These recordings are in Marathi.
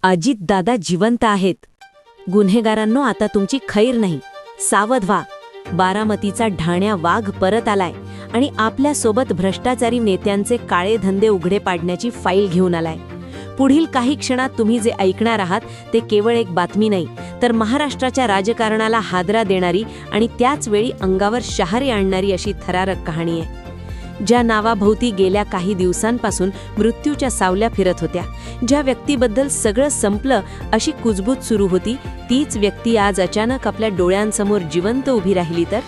अजितदादा जिवंत आहेत. गुन्हेगारांनो, आता तुमची खैर नाही. सावध व्हा. बारामतीचा ढाण्या वाघ परत आलाय आणि आपल्यासोबत भ्रष्टाचारी नेत्यांचे काळे धंदे उघडे पाडण्याची फाईल घेऊन आलाय. पुढील काही क्षणात तुम्ही जे ऐकणार आहात ते केवळ एक बातमी नाही, तर महाराष्ट्राच्या राजकारणाला हादरा देणारी आणि त्याच वेळी अंगावर शहारे आणणारी अशी थरारक कहाणी आहे. ज्या नावाभोवती गेल्या काही दिवसांपासून मृत्यूच्या सावल्या फिरत होत्या, ज्या व्यक्तीबद्दल सगळं संपलं अशी कुजबूज सुरू होती, तीच व्यक्ती आज अचानक आपल्या डोळ्यांसमोर जिवंत उभी राहिली. तर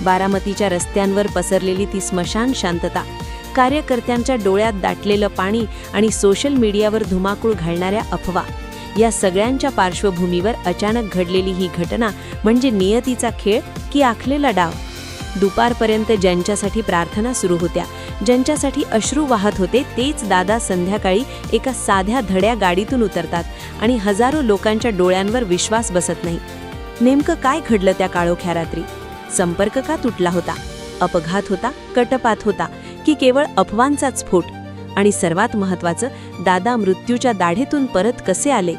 बारामतीच्या रस्त्यांवर पसरलेली ती स्मशान शांतता, कार्यकर्त्यांच्या डोळ्यात दाटलेलं पाणी आणि सोशल मीडियावर धुमाकूळ घालणाऱ्या अफवा, या सगळ्यांच्या पार्श्वभूमीवर अचानक घडलेली ही घटना म्हणजे नियतीचा खेळ की आखलेला डाव. दुपारपर्यंत ज्यांच्यासाठी प्रार्थना सुरू होत्या, ज्यांच्यासाठी अश्रू वाहत होते, तेच दादा संध्याकाळी एका साध्या धड्या गाडीतून उतरतात आणि हजारो लोकांच्या डोळ्यांवर विश्वास बसत नाही. नेमकं काय घडलं त्या काळोख्या रात्री? संपर्क का तुटला होता? अपघात होता? कटपात होता? की केवळ अफवांचाच स्फोट? आणि सर्वात महत्त्वाचं, दादा मृत्यूच्या दाढेतून परत कसे आले?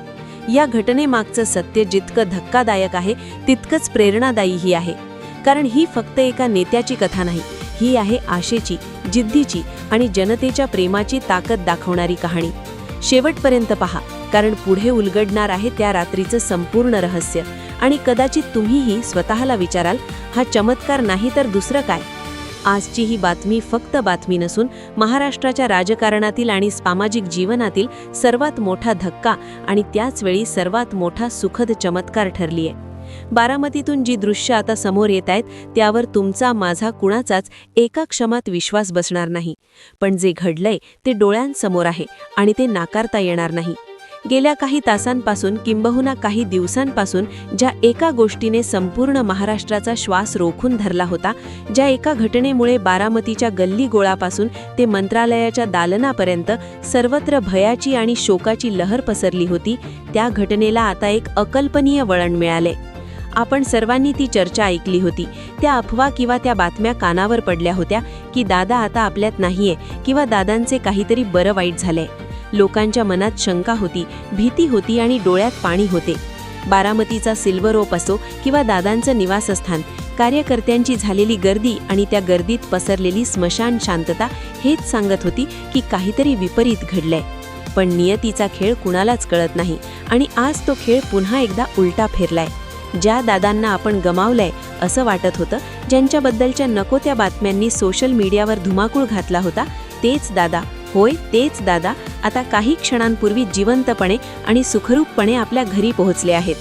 या घटनेमागचं सत्य जितकं धक्कादायक आहे तितकंच प्रेरणादायीही आहे. कारण ही फक्त एका नेत्याची कथा नाही, ही आहे आशेची, जिद्दीची आणि जनतेच्या प्रेमाची ताकद दाखवणारी कहाणी. शेवटपर्यंत पहा, कारण पुढे उलगडणार आहे त्या रात्रीचं संपूर्ण रहस्य. आणि कदाचित तुम्हीही स्वतःला विचाराल, हा चमत्कार नाही तर दुसरं काय? आजची ही बातमी फक्त बातमी नसून महाराष्ट्राच्या राजकारणातील आणि सामाजिक जीवनातील सर्वात मोठा धक्का आणि त्याचवेळी सर्वात मोठा सुखद चमत्कार ठरली आहे. बारामतीतून जी दृश्य आता समोर येत आहेत त्यावर तुमचा, माझा, कुणाचाच एका क्षणात विश्वास बसणार नाही. पण जे घडलंय ते डोळ्यांसमोर आहे आणि ते नाकारता येणार नाही. गेल्या काही तासांपासून किंबहुना काही दिवसांपासून ज्या एका गोष्टीने संपूर्ण महाराष्ट्राचा श्वास रोखून धरला होता, ज्या एका घटनेमुळे बारामतीच्या गल्ली गोळापासून ते मंत्रालयाच्या दालनापर्यंत सर्वत्र भयाची आणि शोकाची लहर पसरली होती, त्या घटनेला आता एक अकल्पनीय वळण मिळाले. आपण सर्वांनी ती चर्चा ऐकली होती. त्या अफवा किंवा त्या बातम्या कानावर पडल्या होत्या की दादा आता आपल्यात नाहीये किंवा दादांचे काहीतरी बरं वाईट झालंय. लोकांच्या मनात शंका होती, भीती होती आणि डोळ्यात पाणी होते. बारामतीचा सिल्वर ओक असो किंवा दादांचं निवासस्थान, कार्यकर्त्यांची झालेली गर्दी आणि त्या गर्दीत पसरलेली स्मशान शांतता हेच सांगत होती की काहीतरी विपरीत घडलंय. पण नियतीचा खेळ कुणालाच कळत नाही आणि आज तो खेळ पुन्हा एकदा उलटा फिरलाय. ज्या दादांना आपण गमावलंय असं वाटत होतं, ज्यांच्याबद्दलच्या नको त्या बातम्यांनी सोशल मीडियावर धुमाकूळ घातला होता, तेच दादा, होय तेच दादा आता काही क्षणांपूर्वी जिवंतपणे आणि सुखरूपपणे आपल्या घरी पोहोचले आहेत.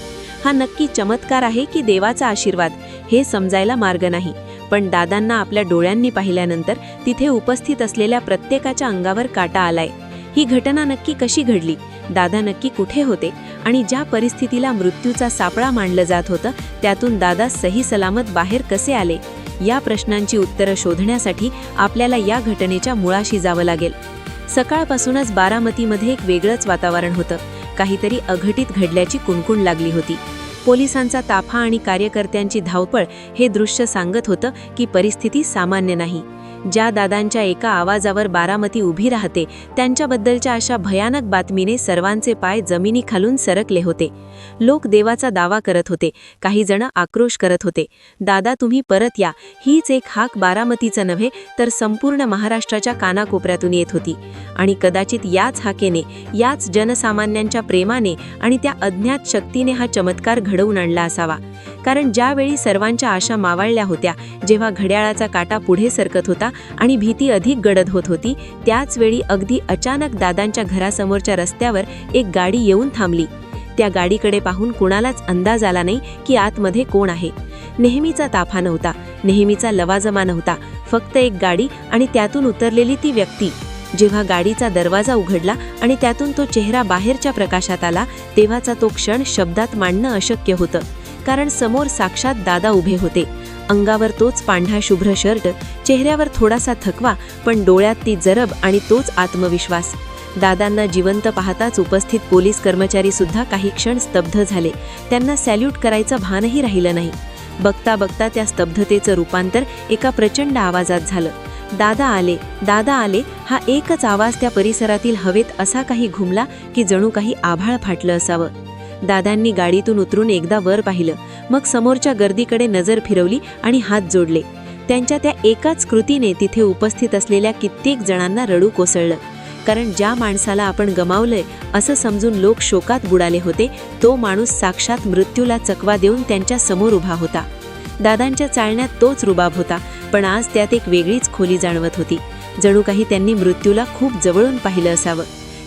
हा नक्की चमत्कार आहे की देवाचा आशीर्वाद, हे समजायला मार्ग नाही. पण दादांना आपल्या डोळ्यांनी पाहिल्यानंतर तिथे उपस्थित असलेल्या प्रत्येकाच्या अंगावर काटा आलाय. ही घटना नक्की कशी घडली? दादा नक्की कुठे होते? आणि ज्या परिस्थितीला मृत्यूचा सापळा मानलं जात होतं त्यातून दादा सही सलामत बाहेर कसे आले? या प्रश्नांची उत्तरं शोधण्यासाठी आपल्याला या घटनेच्या मुळाशी जावं लागेल. सकाळपासूनच बारामतीमध्ये एक वेगळंच वातावरण होतं. काहीतरी अघटित घडल्याची कुणकुण लागली होती. पोलिसांचा ताफा आणि कार्यकर्त्यांची धावपळ हे दृश्य सांगत होतं की परिस्थिती सामान्य नाही. ज्या दादांच्या एका आवाजावर बारामती उभी राहते, त्यांच्याबद्दलच्या अशा भयानक बातमीने सर्वांचे पाय जमिनीखालून सरकले होते. लोक देवाचा दावा करत होते, काही जण आक्रोश करत होते. दादा तुम्ही परत या, हीच एक हाक बारामतीचं नव्हे तर संपूर्ण महाराष्ट्राच्या कानाकोपऱ्यातून येत होती. आणि कदाचित याच हाकेने, याच जनसामान्यांच्या प्रेमाने आणि त्या अज्ञात शक्तीने हा चमत्कार घडवून आणला असावा. कारण ज्यावेळी सर्वांच्या आशा मावळल्या होत्या, जेव्हा घड्याळाचा काटा पुढे सरकत होता आणि भीती अधिक गडद होत होती, त्याच वेळी अगदी अचानक दादांच्या घरासमोरच्या रस्त्यावर एक गाडी येऊन थांबली. त्या गाडीकडे पाहून कुणालाच अंदाज आला नाही की आतमध्ये कोण आहे. नेहमीचा ताफा नव्हता, नेहमीचा लवाजमा नव्हता, फक्त एक गाडी आणि त्यातून उतरलेली ती व्यक्ती. जेव्हा गाडीचा दरवाजा उघडला आणि त्यातून तो चेहरा बाहेरच्या प्रकाशात आला, तेव्हाचा तो क्षण शब्दात मांडणं अशक्य होतं. कारण समोर साक्षात दादा उभे होते. अंगावर तोच पांढरा शुभ्र शर्ट, चेहऱ्यावर थोडासा थकवा, पण डोळ्यात ती जरब आणि तोच आत्मविश्वास. दादांना जिवंत पाहताच उपस्थित पोलीस कर्मचारी सुद्धा काही क्षण स्तब्ध झाले. त्यांना सॅल्यूट करायचं भानही राहिलं नाही. बघता बघता त्या स्तब्धतेचं रूपांतर एका प्रचंड आवाजात झालं. दादा आले, दादा आले, हा एकच आवाज त्या परिसरातील हवेत असा काही घुमला की जणू काही आभाळ फाटलं असावं. दादांनी गाडीतून उतरून एकदा वर पाहिलं, मग समोरच्या गर्दीकडे नजर फिरवली आणि हात जोडले. त्यांच्या त्या एकाच कृतीने तिथे उपस्थित असलेल्या कित्येक जणांना रडू कोसळलं. कारण ज्या माणसाला आपण गमावलंय असं समजून लोक शोकात बुडाले होते, तो माणूस साक्षात मृत्यूला चकवा देऊन त्यांच्या समोर उभा होता. दादांच्या चालण्यात तोच रुबाब होता, पण आज त्यात एक वेगळीच खोली जाणवत होती. जणू काही त्यांनी मृत्यूला खूप जवळून पाहिलं असावं.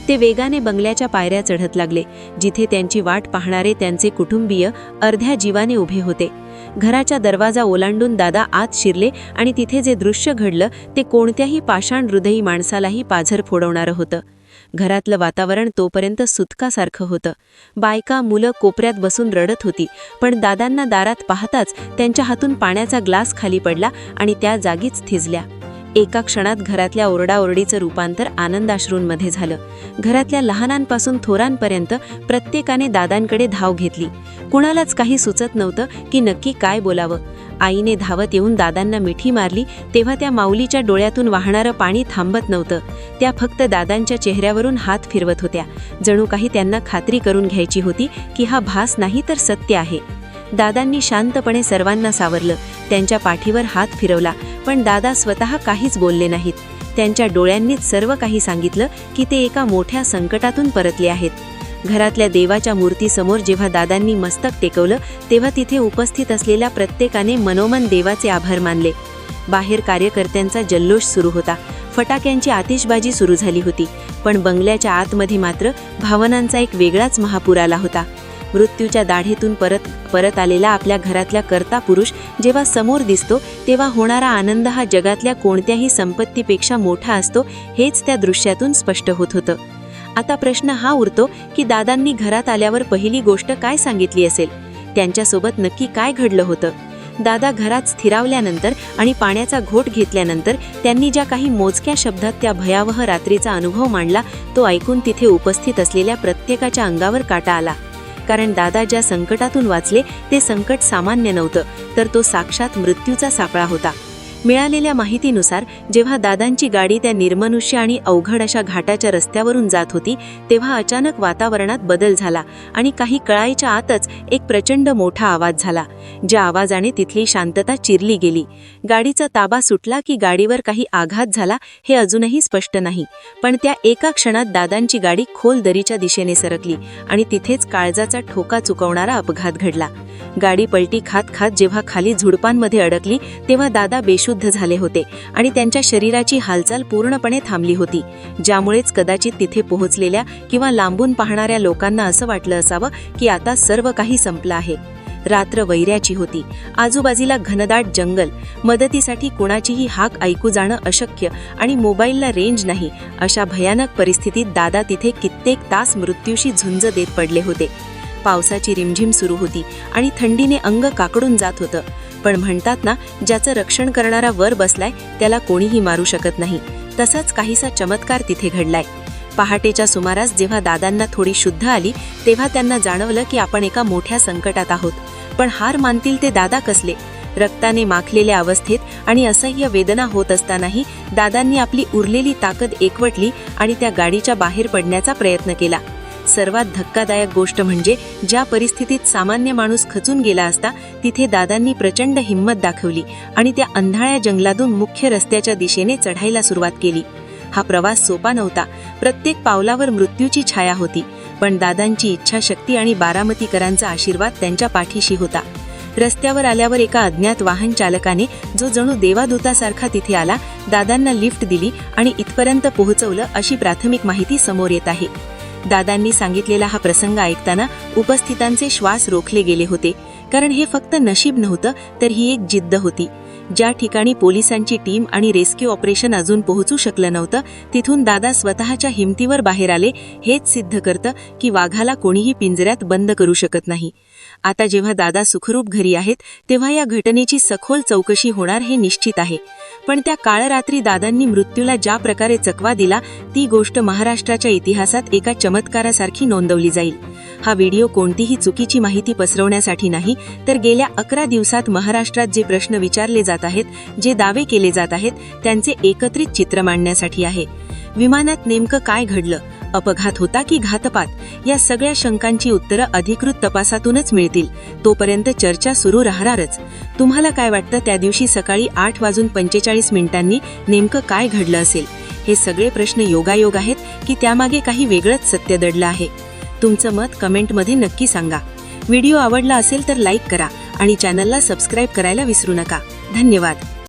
ते वेगाने बंगल्याच्या पायऱ्या चढत लागले, जिथे त्यांची वाट पाहणारे त्यांचे कुटुंबीय अर्ध्या जीवाने उभे होते. घराचा दरवाजा ओलांडून दादा आत शिरले आणि तिथे जे दृश्य घडलं ते कोणत्याही पाषाण हृदयी माणसालाही पाझर फोडवणारं होतं. घरातलं वातावरण तोपर्यंत सुतकासारखं होतं. बायका मुलं कोपऱ्यात बसून रडत होती, पण दादांना दारात पाहताच त्यांच्या हातून पाण्याचा ग्लास खाली पडला आणि त्या जागीच थिजल्या. एका क्षणात घरातल्या ओरडाओरडीचं रूपांतर आनंदाश्रूंमध्ये झालं. घरातल्या लहानांपासून थोरांपर्यंत प्रत्येकाने दादांकडे धाव घेतली. कुणालाच काही सुचत नव्हतं की नक्की काय बोलावं. आईने धावत येऊन दादांना मिठी मारली, तेव्हा त्या माऊलीच्या डोळ्यातून वाहणारं पाणी थांबत नव्हतं. त्या फक्त दादांच्या चेहऱ्यावरून हात फिरवत होत्या, जणू काही त्यांना खात्री करून घ्यायची होती की हा भास नाही तर सत्य आहे. दादांनी शांतपणे सर्वांना सावरलं, त्यांच्या पाठीवर हात फिरवला, पण दादा स्वतः काहीच बोलले नाहीत. त्यांच्या डोळ्यांनीच सर्व काही सांगितलं की ते एका मोठ्या संकटातून परतले आहेत. घरातल्या देवाच्या मूर्तीसमोर जेव्हा दादांनी मस्तक टेकवलं, तेव्हा तिथे उपस्थित असलेल्या प्रत्येकाने मनोमन देवाचे आभार मानले. बाहेर कार्यकर्त्यांचा जल्लोष सुरू होता. फटाक्यांची आतिषबाजी सुरू झाली होती, पण बंगल्याच्या आतमध्ये मात्र भावनांचा एक वेगळाच महापूर आला होता. मृत्यूच्या दाढेतून परत आलेला आपल्या घरातल्या कर्ता पुरुष जेव्हा समोर दिसतो, तेव्हा होणारा आनंद हा जगातल्या कोणत्याही संपत्तीपेक्षा मोठा असतो, हेच त्या दृश्यातून स्पष्ट होत होतं. आता प्रश्न हा उरतो की दादांनी घरात आल्यावर पहिली गोष्ट काय सांगितली असेल? त्यांच्यासोबत नक्की काय घडलं होतं? दादा घरात स्थिरावल्यानंतर आणि पाण्याचा घोट घेतल्यानंतर त्यांनी ज्या काही मोजक्या शब्दात त्या भयावह रात्रीचा अनुभव मांडला, तो ऐकून तिथे उपस्थित असलेल्या प्रत्येकाच्या अंगावर काटा आला. कारण दादा ज्या संकटातून वाचले ते संकट सामान्य नव्हतं, तर तो साक्षात मृत्यूचा सापळा होता. मिळालेल्या माहितीनुसार जेव्हा दादांची गाडी त्या निर्मनुष्य आणि अवघड अशा घाटाच्या रस्त्यावरून जात होती, तेव्हा अचानक वातावरणात बदल झाला आणि काही कळाईच्या आतच एक प्रचंड मोठा आवाज झाला, ज्या आवाजाने तिथली शांतता चिरली गेली. गाडीचा ताबा सुटला की गाडीवर काही आघात झाला हे अजूनही स्पष्ट नाही, पण त्या एका क्षणात दादांची गाडी खोल दरीच्या दिशेने सरकली आणि तिथेच काळजाचा ठोका चुकवणारा अपघात घडला. गाडी पलटी खात खात जेव्हा खाली झुडपांमध्ये अडकली, तेव्हा दादा बेशुद्ध झाले होते आणि त्यांच्या शरीराची हालचाल पूर्णपणे थांबली होती, ज्यामुळेच कदाचित तिथे पोहोचलेल्या किंवा लांबून पाहणाऱ्या लोकांना असं वाटलं असावं की आता सर्व काही संपलं आहे. रात्र वैऱ्याची होती. आजूबाजूला घनदाट जंगल, मदतीसाठी कुणाचीही हाक ऐकू जाणं अशक्य आणि मोबाईलला रेंज नाही. अशा भयानक परिस्थितीत दादा तिथे कित्येक तास मृत्यूशी झुंज देत पडले होते. पावसाची रिमझिम सुरू होती आणि थंडीने अंग काकडून जात होतं, पण म्हणतात ना, ज्याचं रक्षण करणारा वर बसलाय त्याला कोणीही मारू शकत नाही. तसाच काहीसा चमत्कार तिथे घडलाय. पहाटेच्या सुमारास जेव्हा दादांना थोडी शुद्ध आली, तेव्हा त्यांना जाणवलं की आपण एका मोठ्या संकटात आहोत. पण हार मानतील ते दादा कसले? रक्ताने माखलेल्या अवस्थेत आणि असह्य वेदना होत असतानाही दादांनी आपली उरलेली ताकद एकवटली आणि त्या गाडीच्या बाहेर पडण्याचा प्रयत्न केला. सर्वात धक्कादायक गोष्ट म्हणजे ज्या परिस्थितीत सामान्य माणूस खचून गेला असता, तिथे दादांनी प्रचंड हिंमत दाखवली आणि त्या अंधाळ्या जंगलातून मुख्य रस्त्याच्या दिशेने चढायला सुरुवात केली. हा प्रवास सोपा नव्हता. प्रत्येक पावलावर मृत्यूची छाया होती, पण दादांची इच्छाशक्ती आणि बारामतीकरांचा आशीर्वाद त्यांच्या पाठीशी होता. रस्त्यावर आल्यावर एका अज्ञात वाहन चालकाने, जो जणू देवादूतासारखा तिथे आला, दादांना लिफ्ट दिली आणि इथपर्यंत पोहोचवलं, अशी प्राथमिक माहिती समोर येत आहे. दादांनी सांगितलेला हा प्रसंग ऐकताना उपस्थितांचे श्वास रोखले गेले होते, कारण हे फक्त नशीब नव्हतं, तर ही एक जिद्द होती. ज्या ठिकाणी पोलिसांची टीम आणि रेस्क्यू ऑपरेशन अजून पोहोचू शकलं नव्हतं, तिथून दादा स्वतःच्या हिमतीवर बाहेर आले. हेच सिद्ध करतं की वाघाला कोणीही पिंजऱ्यात बंद करू शकत नाही. आता जेव्हा दादा सुखरूप घरी आहेत, तेव्हा या घटनेची सखोल चौकशी होणार हे निश्चित आहे. पण त्या काळरात्री दादांनी मृत्यूला ज्या प्रकारे चकवा दिला, ती गोष्ट महाराष्ट्राच्या इतिहासात एका चमत्कारासारखी नोंदवली जाईल. हा व्हिडिओ कोणतीही चुकीची माहिती पसरवण्यासाठी नाही, तर गेल्या 11 दिवसात महाराष्ट्रात जे प्रश्न विचारले जात आहेत, जे दावे केले जात आहेत, त्यांचे एकत्रित चित्र मांडण्यासाठी आहे. विमानात नेमकं काय घडलं? अपघात होता की घातपात? या सगळ्या शंकांची उत्तरं अधिकृत तपासातूनच मिळतील. तोपर्यंत चर्चा सुरू राहणारच. तुम्हाला काय वाटतं, त्या दिवशी सकाळी 8:45 नेमकं काय घडलं असेल? हे सगळे प्रश्न योगायोग आहेत की त्यामागे काही वेगळंच सत्य दडलं आहे? तुमचं मत कमेंटमध्ये नक्की सांगा. व्हिडिओ आवडला असेल तर लाईक करा आणि चॅनलला सबस्क्राईब करायला विसरू नका. धन्यवाद.